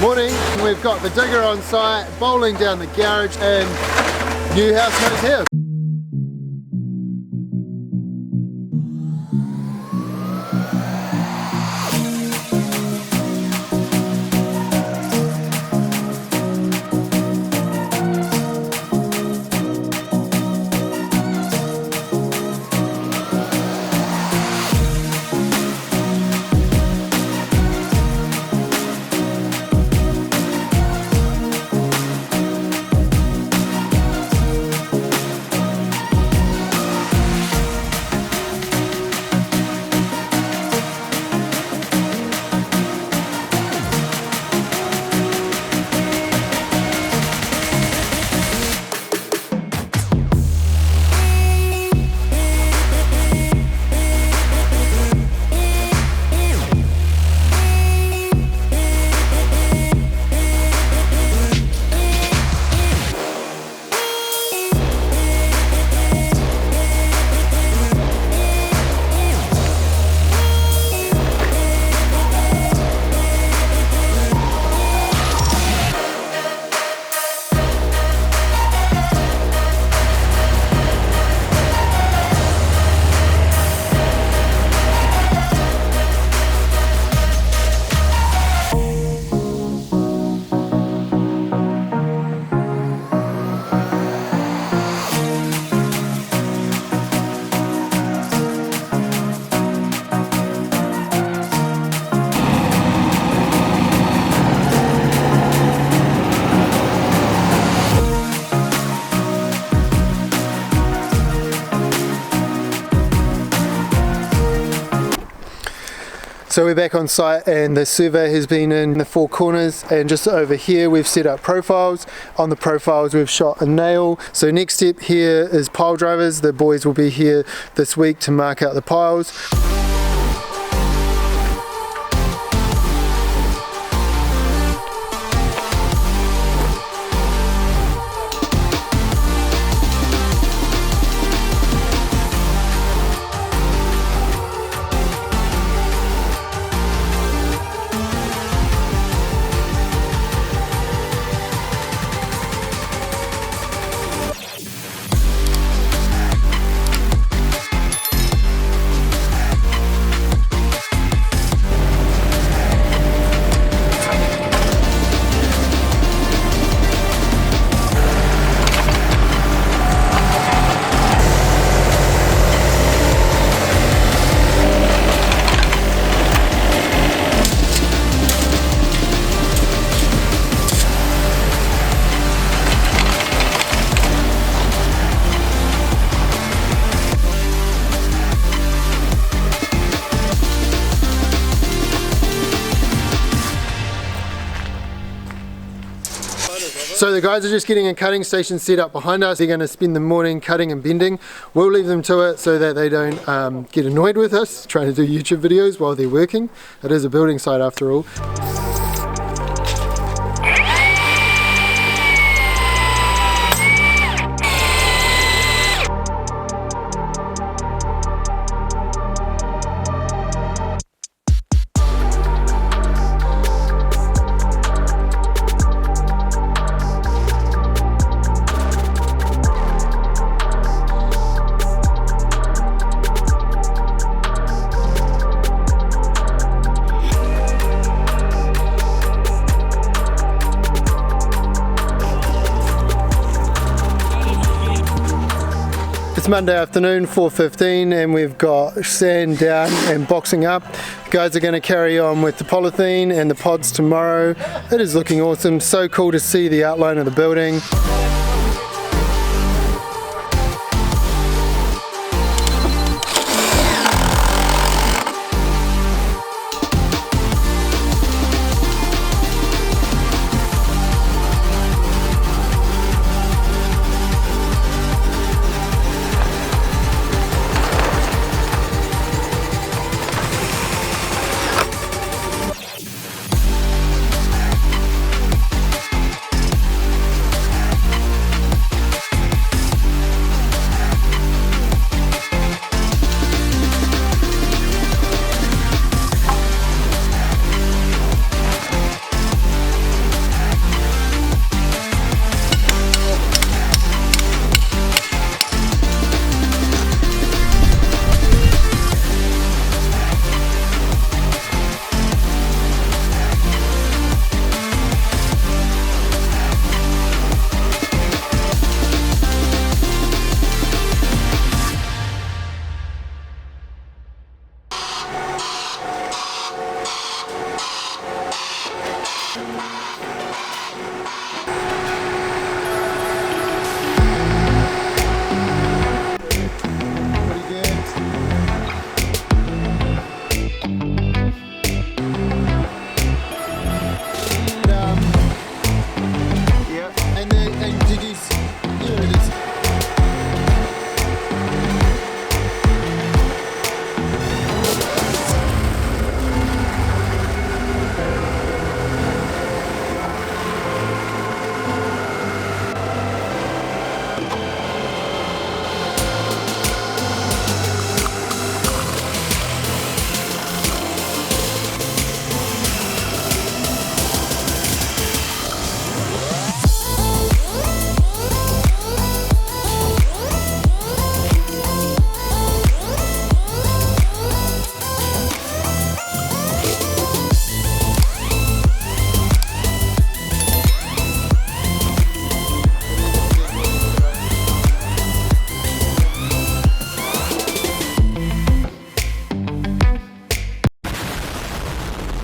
Morning, we've got the digger on site, bowling down the garage, and new housemates here. So we're back on site and the survey has been in the four corners, and just over here we've set up profiles. On the profiles we've shot a nail. So next step here is pile drivers. The boys will be here this week to mark out the piles. So the guys are just getting a cutting station set up behind us. They're going to spend the morning cutting and bending. We'll leave them to it so that they don't get annoyed with us trying to do YouTube videos while they're working. It is a building site after all. It's Monday afternoon, 4:15, and we've got sand down and boxing up. The guys are going to carry on with the polythene and the pods tomorrow. It is looking awesome, so cool to see the outline of the building.